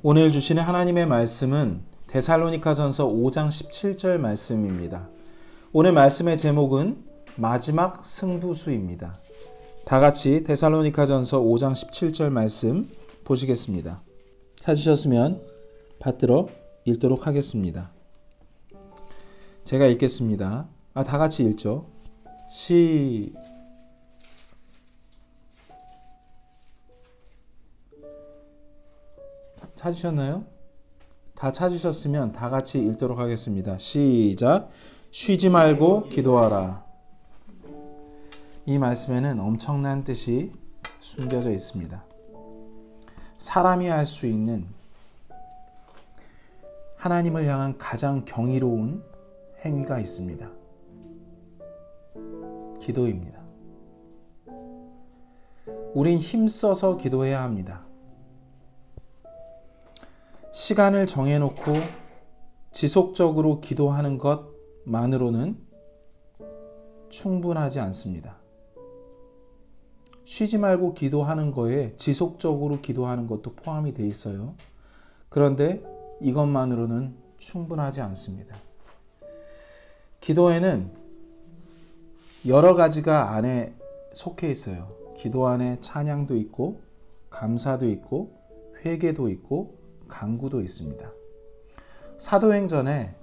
오늘 주시는 하나님의 말씀은 데살로니가전서 5장 17절 말씀입니다. 오늘 말씀의 제목은 마지막 승부수입니다. 다 같이 데살로니가전서 5장 17절 말씀 보시겠습니다. 찾으셨으면 받들어 읽도록 하겠습니다. 제가 읽겠습니다. 다 같이 읽죠. 찾으셨나요? 다 찾으셨으면 다 같이 읽도록 하겠습니다. 시작. 쉬지 말고 기도하라. 이 말씀에는 엄청난 뜻이 숨겨져 있습니다. 사람이 할 수 있는 하나님을 향한 가장 경이로운 행위가 있습니다. 기도입니다. 우린 힘써서 기도해야 합니다. 시간을 정해놓고 지속적으로 기도하는 것만으로는 충분하지 않습니다. 쉬지 말고 기도하는 거에 지속적으로 기도하는 것도 포함이 되어 있어요. 그런데 이것만으로는 충분하지 않습니다. 기도에는 여러 가지가 안에 속해 있어요. 기도 안에 찬양도 있고 감사도 있고 회개도 있고 간구도 있습니다. 사도행전에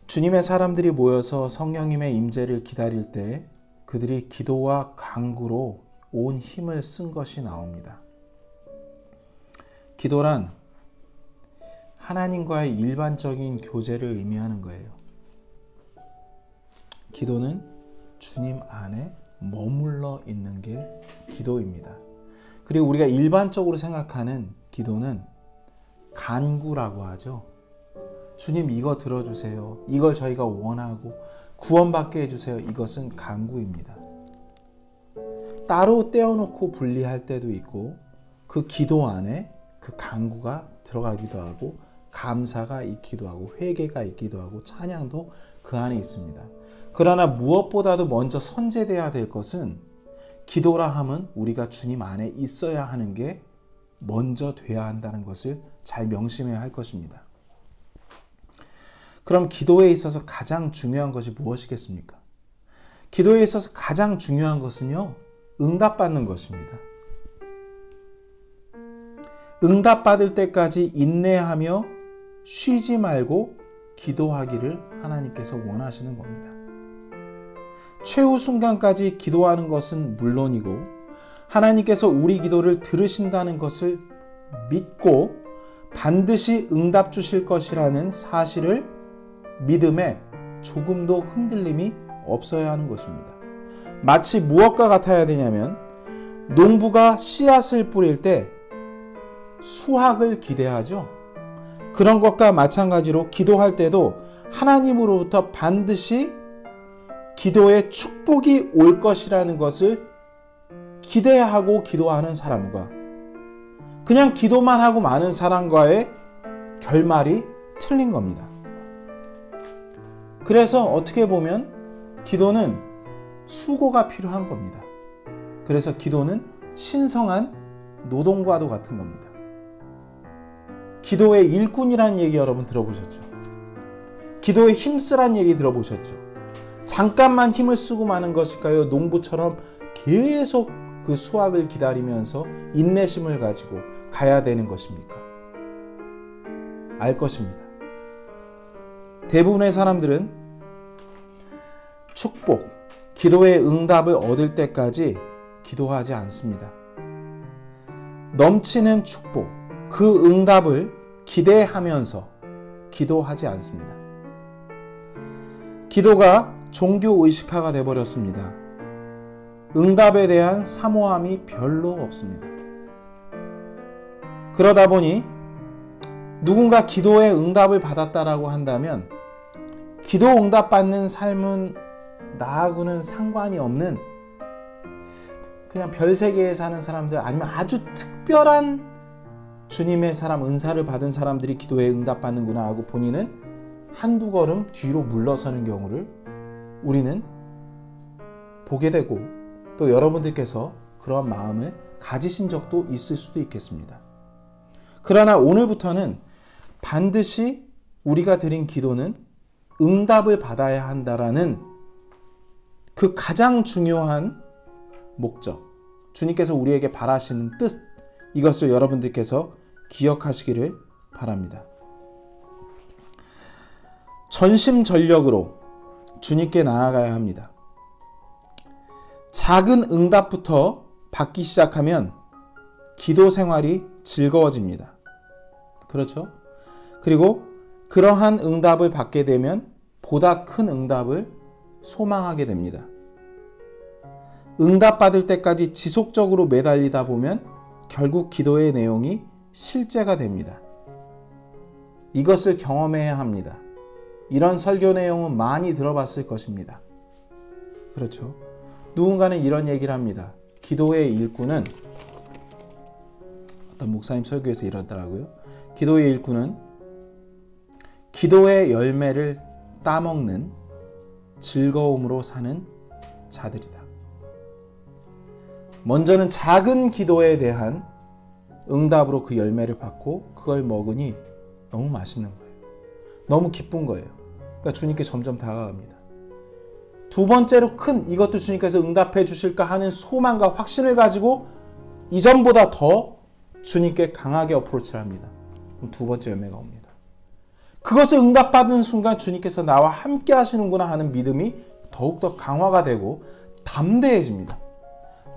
주님의 사람들이 모여서 성령님의 임재를 기다릴 때 그들이 기도와 간구로 온 힘을 쓴 것이 나옵니다. 기도란 하나님과의 일반적인 교제를 의미하는 거예요. 기도는 주님 안에 머물러 있는 게 기도입니다. 그리고 우리가 일반적으로 생각하는 기도는 간구라고 하죠. 주님 이거 들어주세요. 이걸 저희가 원하고 구원받게 해주세요. 이것은 간구입니다. 따로 떼어놓고 분리할 때도 있고 그 기도 안에 그 간구가 들어가기도 하고 감사가 있기도 하고 회개가 있기도 하고 찬양도 그 안에 있습니다. 그러나 무엇보다도 먼저 선제돼야 될 것은 기도라 함은 우리가 주님 안에 있어야 하는 게 먼저 돼야 한다는 것을 잘 명심해야 할 것입니다. 그럼 기도에 있어서 가장 중요한 것이 무엇이겠습니까? 기도에 있어서 가장 중요한 것은요, 응답받는 것입니다. 응답받을 때까지 인내하며 쉬지 말고 기도하기를 하나님께서 원하시는 겁니다. 최후 순간까지 기도하는 것은 물론이고 하나님께서 우리 기도를 들으신다는 것을 믿고 반드시 응답 주실 것이라는 사실을 믿음에 조금도 흔들림이 없어야 하는 것입니다. 마치 무엇과 같아야 되냐면 농부가 씨앗을 뿌릴 때 수확을 기대하죠. 그런 것과 마찬가지로 기도할 때도 하나님으로부터 반드시 기도에 축복이 올 것이라는 것을 기대하고 기도하는 사람과 그냥 기도만 하고 마는 사람과의 결말이 틀린 겁니다. 그래서 어떻게 보면 기도는 수고가 필요한 겁니다. 그래서 기도는 신성한 노동과도 같은 겁니다. 기도의 일꾼이라는 얘기 여러분 들어보셨죠? 기도에 힘쓰라는 얘기 들어보셨죠? 잠깐만 힘을 쓰고 마는 것일까요? 농부처럼 계속 그 수확을 기다리면서 인내심을 가지고 가야 되는 것입니까? 알 것입니다. 대부분의 사람들은 축복, 기도의 응답을 얻을 때까지 기도하지 않습니다. 넘치는 축복, 그 응답을 기대하면서 기도하지 않습니다. 기도가 종교의식화가 되어버렸습니다. 응답에 대한 사모함이 별로 없습니다. 그러다 보니 누군가 기도의 응답을 받았다라고 한다면 기도 응답받는 삶은 나하고는 상관이 없는 그냥 별세계에 사는 사람들 아니면 아주 특별한 주님의 사람, 은사를 받은 사람들이 기도에 응답받는구나 하고 본인은 한두 걸음 뒤로 물러서는 경우를 우리는 보게 되고 또 여러분들께서 그러한 마음을 가지신 적도 있을 수도 있겠습니다. 그러나 오늘부터는 반드시 우리가 드린 기도는 응답을 받아야 한다라는 그 가장 중요한 목적, 주님께서 우리에게 바라시는 뜻, 이것을 여러분들께서 기억하시기를 바랍니다. 전심전력으로 주님께 나아가야 합니다. 작은 응답부터 받기 시작하면 기도 생활이 즐거워집니다. 그렇죠? 그리고 그러한 응답을 받게 되면 보다 큰 응답을 소망하게 됩니다. 응답받을 때까지 지속적으로 매달리다 보면 결국 기도의 내용이 실제가 됩니다. 이것을 경험해야 합니다. 이런 설교 내용은 많이 들어봤을 것입니다. 그렇죠? 누군가는 이런 얘기를 합니다. 기도의 일꾼은, 어떤 목사님 설교에서 이러더라고요. 기도의 일꾼은 기도의 열매를 따먹는 즐거움으로 사는 자들이다. 먼저는 작은 기도에 대한 응답으로 그 열매를 받고 그걸 먹으니 너무 맛있는 거예요. 너무 기쁜 거예요. 그러니까 주님께 점점 다가갑니다. 두 번째로 큰, 이것도 주님께서 응답해 주실까 하는 소망과 확신을 가지고 이전보다 더 주님께 강하게 어프로치를 합니다. 그럼 두 번째 열매가 옵니다. 그것을 응답받는 순간 주님께서 나와 함께 하시는구나 하는 믿음이 더욱더 강화가 되고 담대해집니다.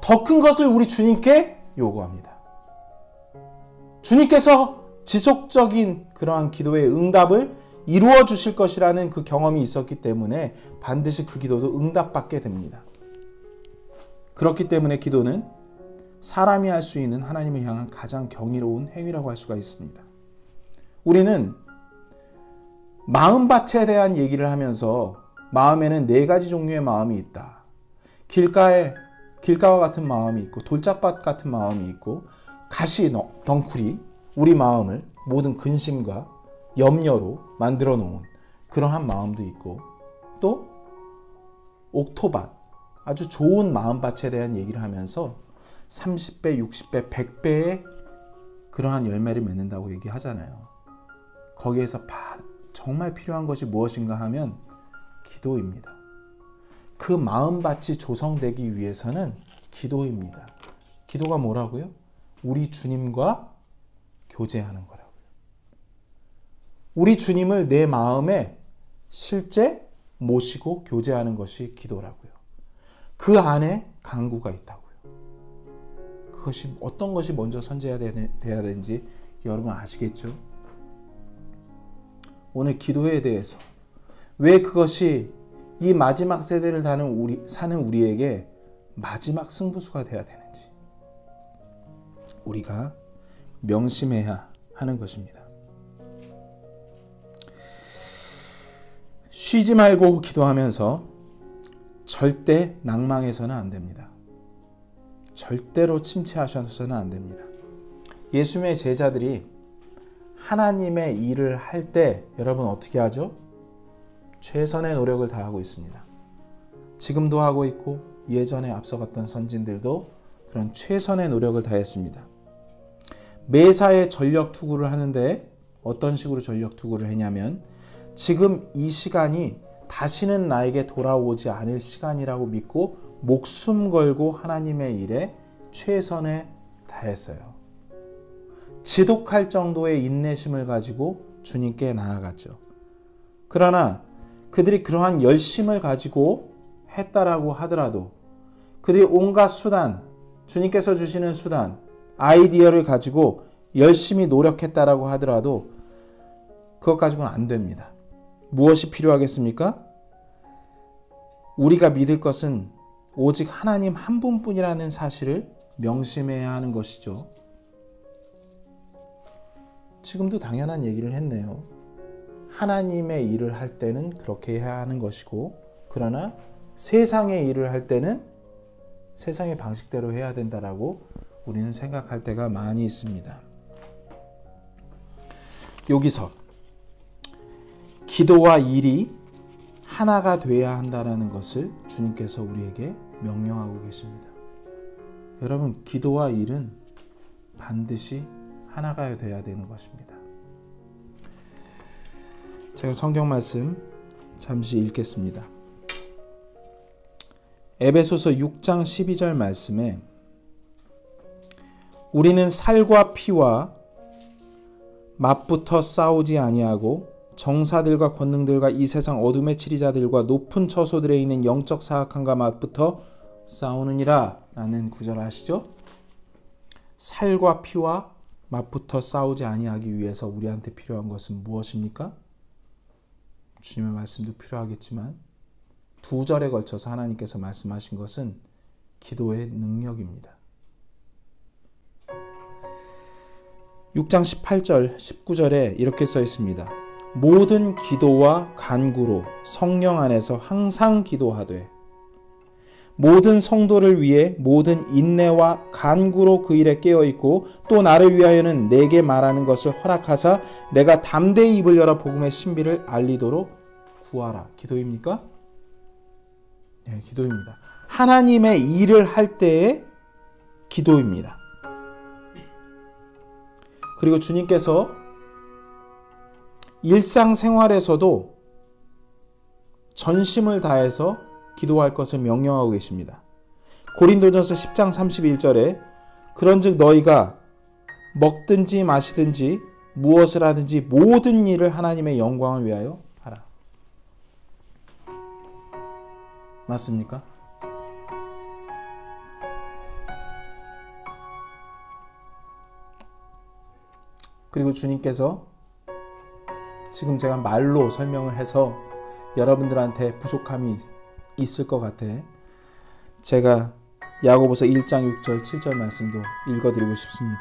더 큰 것을 우리 주님께 요구합니다. 주님께서 지속적인 그러한 기도의 응답을 이루어 주실 것이라는 그 경험이 있었기 때문에 반드시 그 기도도 응답받게 됩니다. 그렇기 때문에 기도는 사람이 할 수 있는 하나님을 향한 가장 경이로운 행위라고 할 수가 있습니다. 우리는 마음밭에 대한 얘기를 하면서 마음에는 4가지 종류의 마음이 있다. 길가와 같은 마음이 있고 돌짝밭 같은 마음이 있고 가시 덩쿨이 우리 마음을 모든 근심과 염려로 만들어 놓은 그러한 마음도 있고, 또 옥토밭, 아주 좋은 마음밭에 대한 얘기를 하면서 30배, 60배, 100배의 그러한 열매를 맺는다고 얘기하잖아요. 거기에서 정말 필요한 것이 무엇인가 하면 기도입니다. 그 마음밭이 조성되기 위해서는 기도입니다. 기도가 뭐라고요? 우리 주님과 교제하는 거라고요. 우리 주님을 내 마음에 실제 모시고 교제하는 것이 기도라고요. 그 안에 강구가 있다고요. 그것이 어떤 것이 먼저 선제해야 되는지 여러분 아시겠죠? 오늘 기도에 대해서 왜 그것이 이 마지막 세대를 사는 우리에게 마지막 승부수가 되어야 되는지 우리가 명심해야 하는 것입니다. 쉬지 말고 기도하면서 절대 낭망해서는 안 됩니다. 절대로 침체하셔서는 안 됩니다. 예수님의 제자들이 하나님의 일을 할 때 여러분 어떻게 하죠? 최선의 노력을 다하고 있습니다. 지금도 하고 있고 예전에 앞서갔던 선진들도 그런 최선의 노력을 다했습니다. 매사에 전력 투구를 하는데 어떤 식으로 전력 투구를 했냐면 지금 이 시간이 다시는 나에게 돌아오지 않을 시간이라고 믿고 목숨 걸고 하나님의 일에 최선을 다했어요. 지독할 정도의 인내심을 가지고 주님께 나아갔죠. 그러나 그들이 그러한 열심을 가지고 했다라고 하더라도 그들이 온갖 수단, 주님께서 주시는 수단, 아이디어를 가지고 열심히 노력했다라고 하더라도 그것 가지고는 안 됩니다. 무엇이 필요하겠습니까? 우리가 믿을 것은 오직 하나님 한 분뿐이라는 사실을 명심해야 하는 것이죠. 지금도 당연한 얘기를 했네요. 하나님의 일을 할 때는 그렇게 해야 하는 것이고, 그러나 세상의 일을 할 때는 세상의 방식대로 해야 된다라고 우리는 생각할 때가 많이 있습니다. 여기서 기도와 일이 하나가 돼야 한다는 것을 주님께서 우리에게 명령하고 계십니다. 여러분, 기도와 일은 반드시 하나가 돼야 되는 것입니다. 제가 성경 말씀 잠시 읽겠습니다. 에베소서 6장 12절 말씀에 우리는 살과 피와 맞붙어 싸우지 아니하고 정사들과 권능들과 이 세상 어둠의 치리자들과 높은 처소들에 있는 영적 사악함과 맞붙어 싸우느니라 라는 구절 아시죠? 살과 피와 맞붙어 싸우지 아니하기 위해서 우리한테 필요한 것은 무엇입니까? 주님의 말씀도 필요하겠지만 두 절에 걸쳐서 하나님께서 말씀하신 것은 기도의 능력입니다. 6장 18절 19절에 이렇게 써 있습니다. 모든 기도와 간구로 성령 안에서 항상 기도하되 모든 성도를 위해 모든 인내와 간구로 그 일에 깨어있고 또 나를 위하여는 내게 말하는 것을 허락하사 내가 담대히 입을 열어 복음의 신비를 알리도록 구하라. 기도입니까? 네, 기도입니다. 하나님의 일을 할 때의 기도입니다. 그리고 주님께서 일상생활에서도 전심을 다해서 기도할 것을 명령하고 계십니다. 고린도전서 10장 31절에 그런즉 너희가 먹든지 마시든지 무엇을 하든지 모든 일을 하나님의 영광을 위하여 하라. 맞습니까? 그리고 주님께서 지금 제가 말로 설명을 해서 여러분들한테 부족함이 있을 것 같아 제가 야고보서 1장 6절 7절 말씀도 읽어드리고 싶습니다.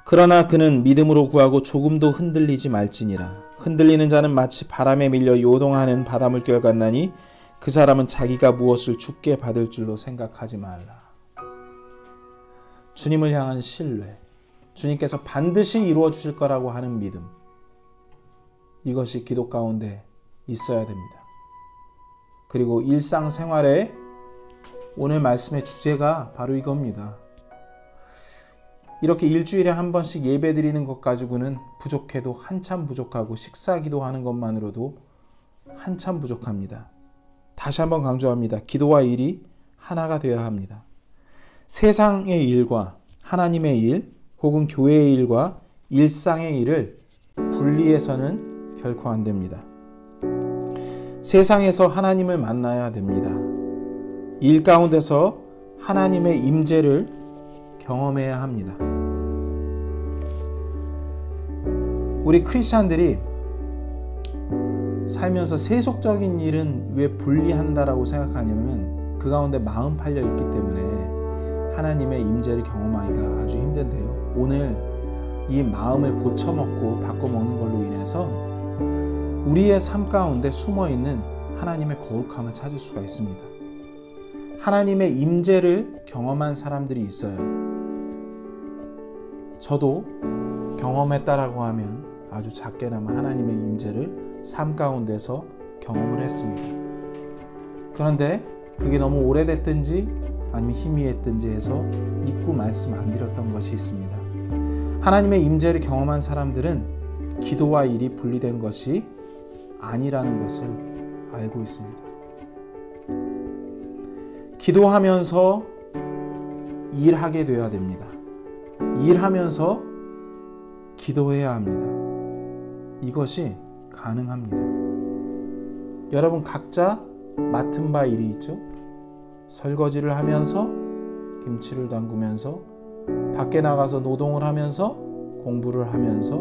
그러나 그는 믿음으로 구하고 조금도 흔들리지 말지니라. 흔들리는 자는 마치 바람에 밀려 요동하는 바닷물결 같나니 그 사람은 자기가 무엇을 주께 받을 줄로 생각하지 말라. 주님을 향한 신뢰, 주님께서 반드시 이루어 주실 거라고 하는 믿음, 이것이 기도 가운데 있어야 됩니다. 그리고 일상생활에 오늘 말씀의 주제가 바로 이겁니다. 이렇게 일주일에 한 번씩 예배 드리는 것 가지고는 부족해도 한참 부족하고 식사 기도하는 것만으로도 한참 부족합니다. 다시 한번 강조합니다. 기도와 일이 하나가 되어야 합니다. 세상의 일과 하나님의 일 혹은 교회의 일과 일상의 일을 분리해서는 결코 안 됩니다. 세상에서 하나님을 만나야 됩니다. 일 가운데서 하나님의 임재를 경험해야 합니다. 우리 크리스찬들이 살면서 세속적인 일은 왜 분리한다라고 생각하냐면 그 가운데 마음 팔려 있기 때문에 하나님의 임재를 경험하기가 아주 힘든데요. 오늘 이 마음을 고쳐먹고 바꿔먹는 걸로 인해서 우리의 삶 가운데 숨어있는 하나님의 거룩함을 찾을 수가 있습니다. 하나님의 임재를 경험한 사람들이 있어요. 저도 경험했다라고 하면 아주 작게나마 하나님의 임재를 삶 가운데서 경험을 했습니다. 그런데 그게 너무 오래됐든지 아니면 희미했든지 해서 잊고 말씀 안 드렸던 것이 있습니다. 하나님의 임재를 경험한 사람들은 기도와 일이 분리된 것이 아니라는 것을 알고 있습니다. 기도하면서 일하게 되어야 됩니다. 일하면서 기도해야 합니다. 이것이 가능합니다. 여러분 각자 맡은 바 일이 있죠? 설거지를 하면서 김치를 담그면서 밖에 나가서 노동을 하면서 공부를 하면서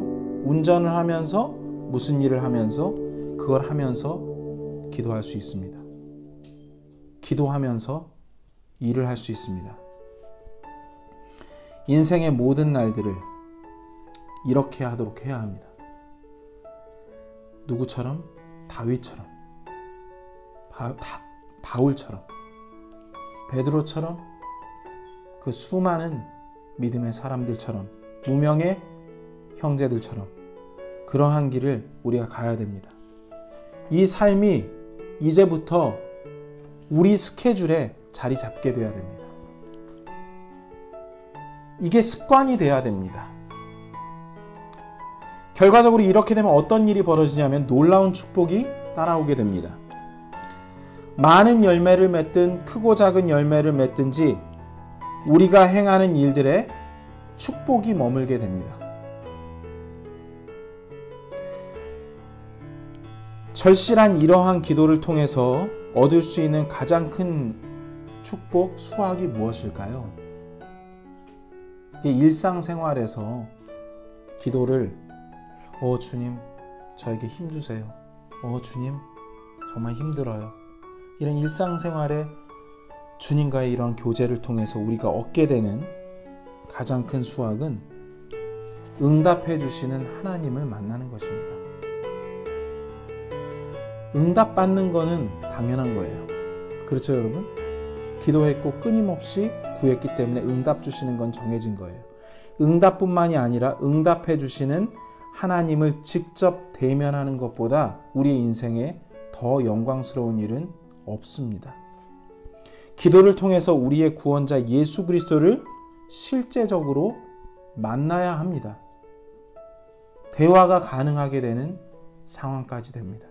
운전을 하면서 무슨 일을 하면서 그걸 하면서 기도할 수 있습니다. 기도하면서 일을 할 수 있습니다. 인생의 모든 날들을 이렇게 하도록 해야 합니다. 누구처럼? 다윗처럼, 바울처럼, 베드로처럼, 그 수많은 믿음의 사람들처럼, 무명의 형제들처럼 그러한 길을 우리가 가야 됩니다. 이 삶이 이제부터 우리 스케줄에 자리 잡게 돼야 됩니다. 이게 습관이 돼야 됩니다. 결과적으로 이렇게 되면 어떤 일이 벌어지냐면 놀라운 축복이 따라오게 됩니다. 많은 열매를 맺든 크고 작은 열매를 맺든지 우리가 행하는 일들에 축복이 머물게 됩니다. 절실한 이러한 기도를 통해서 얻을 수 있는 가장 큰 축복, 수확이 무엇일까요? 일상생활에서 기도를 주님 저에게 힘 주세요. 주님 정말 힘들어요. 이런 일상생활에 주님과의 이런 교제를 통해서 우리가 얻게 되는 가장 큰 수확은 응답해 주시는 하나님을 만나는 것입니다. 응답받는 거는 당연한 거예요. 그렇죠, 여러분? 기도했고 끊임없이 구했기 때문에 응답 주시는 건 정해진 거예요. 응답뿐만이 아니라 응답해 주시는 하나님을 직접 대면하는 것보다 우리의 인생에 더 영광스러운 일은 없습니다. 기도를 통해서 우리의 구원자 예수 그리스도를 실제적으로 만나야 합니다. 대화가 가능하게 되는 상황까지 됩니다.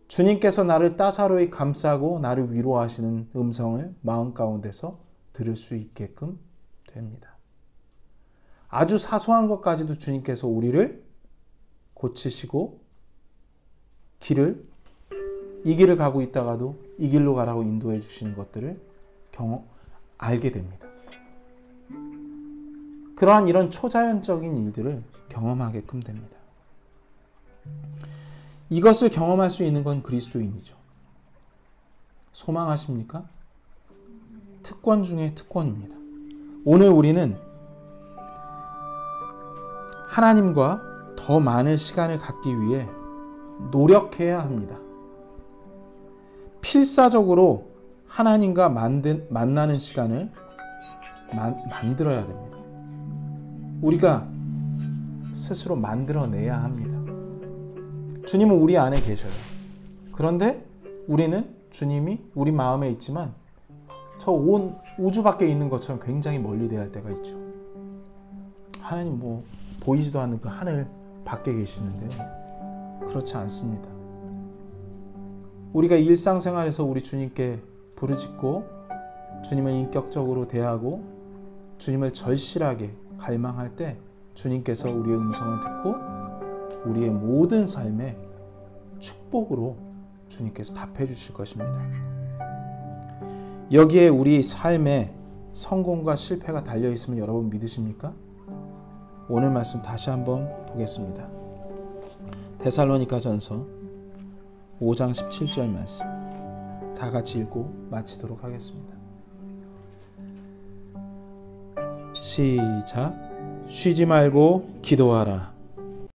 주님께서 나를 따사로이 감싸고 나를 위로하시는 음성을 마음 가운데서 들을 수 있게끔 됩니다. 아주 사소한 것까지도 주님께서 우리를 고치시고 이 길을 가고 있다가도 이 길로 가라고 인도해 주시는 것들을 알게 됩니다. 그러한 이런 초자연적인 일들을 경험하게끔 됩니다. 이것을 경험할 수 있는 건 그리스도인이죠. 소망하십니까? 특권 중에 특권입니다. 오늘 우리는 하나님과 더 많은 시간을 갖기 위해 노력해야 합니다. 필사적으로 하나님과 만나는 시간을 만들어야 됩니다. 우리가 스스로 만들어내야 합니다. 주님은 우리 안에 계셔요. 그런데 우리는 주님이 우리 마음에 있지만 저 온 우주 밖에 있는 것처럼 굉장히 멀리 대할 때가 있죠. 하나님 보이지도 않는 그 하늘 밖에 계시는데요. 그렇지 않습니다. 우리가 일상생활에서 우리 주님께 부르짖고 주님을 인격적으로 대하고 주님을 절실하게 갈망할 때 주님께서 우리의 음성을 듣고 우리의 모든 삶에 축복으로 주님께서 답해 주실 것입니다. 여기에 우리 삶에 성공과 실패가 달려있음을 여러분 믿으십니까? 오늘 말씀 다시 한번 보겠습니다. 데살로니가전서 5장 17절 말씀 다 같이 읽고 마치도록 하겠습니다. 시작. 쉬지 말고 기도하라.